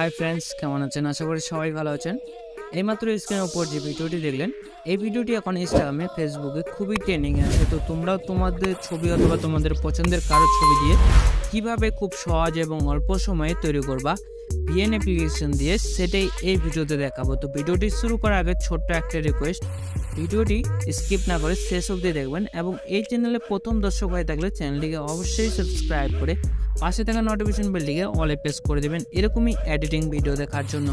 Hi friends, কেমন আছেন? আশা করি সবাই ভালো আছেন। এইমাত্র স্ক্রিনের উপর যে ভিডিওটি দেখলেন, এই ভিডিওটি এখন ইনস্টাগ্রামে, ফেসবুকে খুবই ট্রেন্ডিংয়ে আছে। তো তোমরাও তোমাদের ছবি অথবা তোমাদের পছন্দের কারো ছবি দিয়ে কিভাবে খুব সহজ এবং অল্প সময়ে তৈরি করবা ভিএন অ্যাপ্লিকেশন দিয়ে, সেটাই এই ভিডিওতে দেখাবো। তো ভিডিওটি শুরু করার আগে ছোট্ট একটা রিকোয়েস্ট, ভিডিওটি স্কিপ না করে শেষ অবধি দেখবেন এবং এই চ্যানেলে প্রথম দর্শক হয়ে থাকলে চ্যানেলটিকে অবশ্যই সাবস্ক্রাইব করে পাশে থাকা নোটিফিকেশন বেলটিকে অলে প্রেস করে দেবেন এরকমই এডিটিং ভিডিও দেখার জন্য।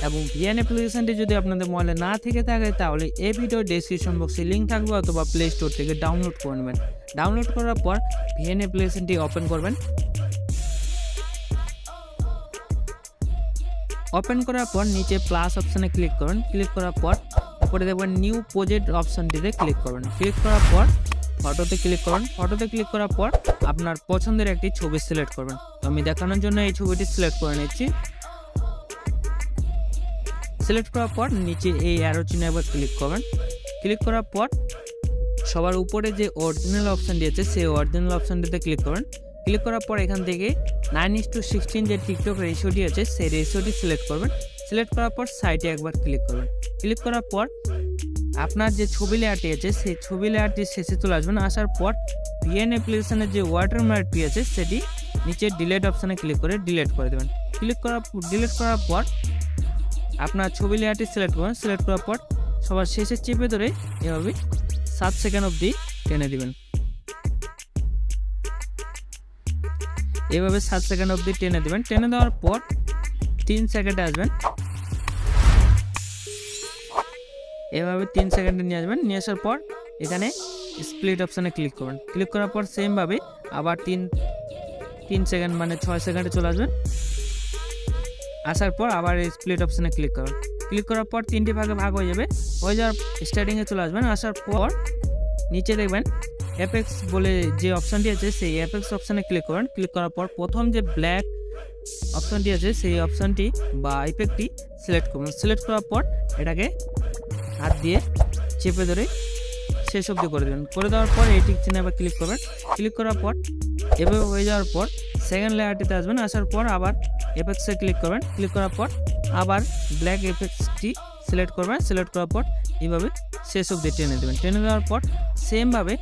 এবং ভিএন অ্যাপ্লিকেশনটি যদি আপনাদের মোবাইলে না থেকে থাকে তাহলে এই ভিডিও ডেসক্রিপশন বক্সে লিঙ্ক থাকবে অথবা প্লে স্টোর থেকে ডাউনলোড করে নেবেন। ডাউনলোড করার পর ভিএন অ্যাপ্লিকেশনটি ওপেন করবেন। ওপেন করার পর নিচে প্লাস অপশানে ক্লিক করুন। ক্লিক করার পর উপরে দেখবেন নিউ প্রজেক্ট অপশানটিতে ক্লিক করবেন। ক্লিক করার পর ফটোতে ক্লিক করুন। ফটোতে ক্লিক করার পর আপনার পছন্দের একটি ছবি সিলেক্ট করবেন। তো আমি দেখানোর জন্য এই ছবিটি সিলেক্ট করে নিচ্ছি। সিলেক্ট করার পর নিচে এই অ্যারো চিহ্নে একবার ক্লিক করবেন। ক্লিক করার পর সবার উপরে যে অরিজিনাল অপশানটি আছে সেই অরিজিনাল অপশানটিতে ক্লিক করবেন। ক্লিক করার পর এখান থেকে 9:16 যে টিকটক রেশিওটি আছে সেই রেশিওটি সিলেক্ট করবেন। সিলেক্ট করার পর সাইডে একবার ক্লিক করবেন। ক্লিক করার পর আপনার যে ছবি লেয়ারটি আছে সেই ছবি লেয়ারটি শেষে চলে আসবেন। আসার পর ভিএন অ্যাপ্লিকেশনের যে ওয়াটারমার্কটি আছে সেটি নিচে ডিলিট অপশানে ক্লিক করে ডিলিট করে দেবেন। ডিলিট করার পর আপনার ছবি লেয়ারটি সিলেক্ট করবেন। সিলেক্ট করার পর সবার শেষে চেপে ধরে এভাবে 7 সেকেন্ড অবধি টেনে দিবেন। এভাবে 7 সেকেন্ড অবধি টেনে দেবেন। টেনে দেওয়ার পর 3 সেকেন্ডে আসবেন। এভাবে 3 সেকেন্ডে নিয়ে আসবেন। নিয়ে আসার পর এখানে স্প্লিট অপশানে ক্লিক করবেন। ক্লিক করার পর সেমভাবে আবার 3 সেকেন্ড মানে 6 সেকেন্ডে চলে আসবেন। আসার পর আবার স্প্লিট অপশানে ক্লিক করবেন। ক্লিক করার পর 3টি ভাগে ভাগ হয়ে যাবে। হয়ে যাওয়ার স্টার্টিংয়ে চলে আসবেন। আসার পর নিচে দেখবেন এফেক্টস বলে যে অপশানটি আছে সেই এফেক্টস অপশানে ক্লিক করবেন। ক্লিক করার পর প্রথম যে ব্ল্যাক অপশানটি আছে সেই অপশানটি বা ইফেক্টটি সিলেক্ট করবেন। সিলেক্ট করার পর এটাকে হাত দিয়ে চেপে ধরে শেষ অবধি করে দেবেন। করে দেওয়ার পর এই টিক চিহ্নে আবার ক্লিক করবেন। ক্লিক করার পর এভাবে হয়ে যাওয়ার পর সেকেন্ড লেয়ারটিতে আসবেন। আসার পর আবার এফেক্টসে ক্লিক করবেন। ক্লিক করার পর আবার ব্ল্যাক এফেক্টসটি সিলেক্ট করবেন। সিলেক্ট করার পর এইভাবে শেষ অবধি টেনে দেবেন। টেনে দেওয়ার পর সেমভাবে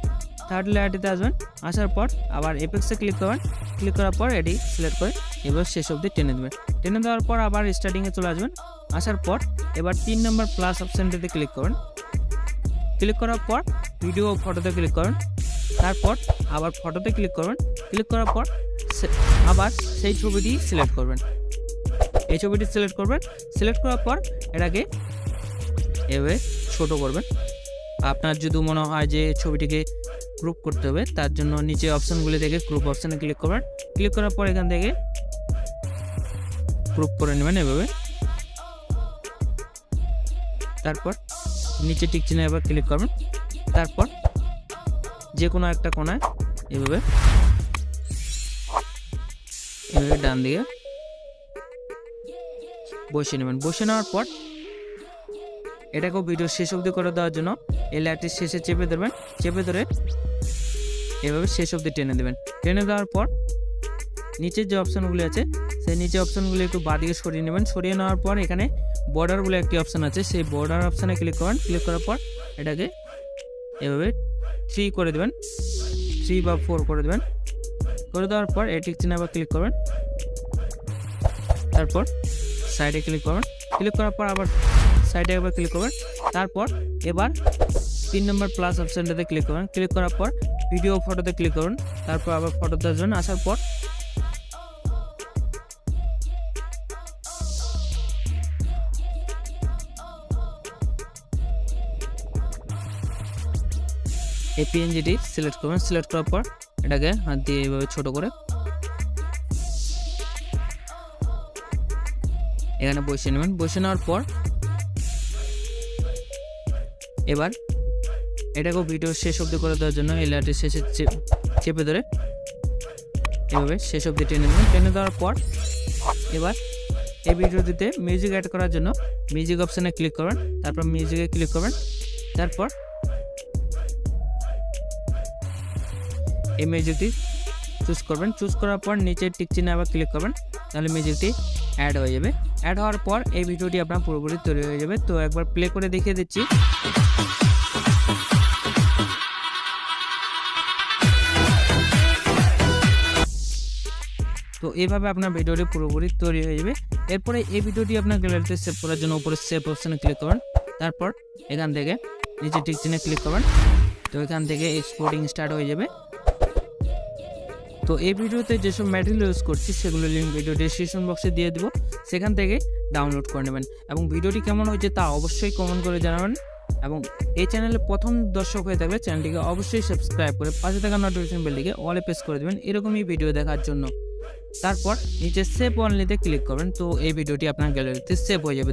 থার্ড লেয়ারটিতে আসবেন। আসার পর আবার এফেক্টসে ক্লিক করবেন। ক্লিক করার পর এটি সিলেক্ট করে এবার শেষ অবধি টেনে দেবেন। টেনে দেওয়ার পর আবার স্টার্টিংয়ে চলে আসবেন। আসার পর এবার 3 নম্বর প্লাস অপশানটিতে ক্লিক করবেন। ক্লিক করার পর ভিডিও ও ফটোতে ক্লিক করুন। তারপর আবার ফটোতে ক্লিক করবেন। ক্লিক করার পর আবার সেই ছবিটি সিলেক্ট করবেন। এই ছবিটি সিলেক্ট করবেন। সিলেক্ট করার পর এটাকে এভাবে ছোট করবেন। আপনার যদি মনে হয় যে ছবিটিকে গ্রুপ করতে হবে তার জন্য নিচে অপশানগুলি থেকে গ্রুপ অপশানে ক্লিক করবেন। ক্লিক করার পর এখান থেকে গ্রুপ করে নেবেন এভাবে। তারপর নিচে টিক চিহ্নে এবার ক্লিক করবেন। তারপর যে কোনো একটা কোণায় এভাবে ডান দিকে বসিয়ে নেবেন। বসিয়ে নেওয়ার পর এটাকেও ভিডিও শেষ অবধি করে দেওয়ার জন্য এই লেয়ারটির শেষে চেপে ধরবেন। চেপে ধরে এভাবে শেষ অবধি টেনে দেবেন। টেনে দেওয়ার পর নিচের যে অপশানগুলি আছে সেই নিচে অপশানগুলি একটু বাঁদিকে সরিয়ে নেবেন। সরিয়ে নেওয়ার পর এখানে বর্ডার বলে একটি অপশান আছে সেই বর্ডার অপশানে ক্লিক করবেন। ক্লিক করার পর এটাকে এভাবে 3 করে দেবেন, 3 বা 4 করে দেবেন। করে দেওয়ার পর এই টিক চিহ্নে আবার ক্লিক করবেন। তারপর সাইডে ক্লিক করবেন। ক্লিক করার পর আবার সাইডে একবার ক্লিক করবেন। তারপর এবার 3 নম্বর প্লাস অপশানটাতে ক্লিক করবেন। ক্লিক করার পর ভিডিও ফটোতে ক্লিক করুন। তারপর আবার ফটোতে আসবেন। আসার পর এই পিএনজিটি সিলেক্ট করবেন। সিলেক্ট করার পর এটাকে হাত দিয়ে এইভাবে ছোট করে এখানে বসিয়ে নেবেন। বসিয়ে নেওয়ার পর এবার এটাকেও ভিডিও শেষ অবধি করে দেওয়ার জন্য এই লেয়ারটি শেষে চেপে ধরে এভাবে শেষ অবধি টেনে দেবেন। টেনে দেওয়ার পর এবার এই ভিডিওটিতে মিউজিক অ্যাড করার জন্য মিউজিক অপশানে ক্লিক করবেন। তারপর মিউজিকে ক্লিক করবেন। তারপর এই মিউজিকটি চুজ করবেন। চুজ করার পর নিচে টিক চিহ্নে আবার ক্লিক করবেন, তাহলে মিউজিকটি অ্যাড হয়ে যাবে। অ্যাড হওয়ার পর এই ভিডিওটি আপনার পুরোপুরি তৈরি হয়ে যাবে। তো একবার প্লে করে দেখিয়ে দিচ্ছি। তো এইভাবে আপনার ভিডিওটি পুরোপুরি তৈরি হয়ে যাবে। এরপরে এই ভিডিওটি আপনার গ্যালারিতে সেভ করার জন্য উপরে সেভ অপশানে ক্লিক করবেন। তারপর এখান থেকে নিচে টিক চিহ্নে ক্লিক করবেন। তো এখান থেকে এক্সপোর্টিং স্টার্ট হয়ে যাবে। তো এই ভিডিওতে যেসব ম্যাটেরিয়াল ইউজ করছি সেগুলো লিঙ্ক ভিডিও ডেসক্রিপশন বক্সে দিয়ে দিব, সেখান থেকে ডাউনলোড করে নেবেন। এবং ভিডিওটি কেমন হয়েছে তা অবশ্যই কমেন্ট করে জানাবেন। এবং এই চ্যানেলে প্রথম দর্শক হয়ে থাকলে চ্যানেলটিকে অবশ্যই সাবস্ক্রাইব করে পাশে থাকা নোটিফিকেশন বেলটিকে অলে প্রেস করে দেবেন এরকমই ভিডিও দেখার জন্য। তারপর নিচে সেভ অনলিতে ক্লিক করবেন। তো এই ভিডিওটি আপনার গ্যালারিতে সেভ হয়ে যাবে।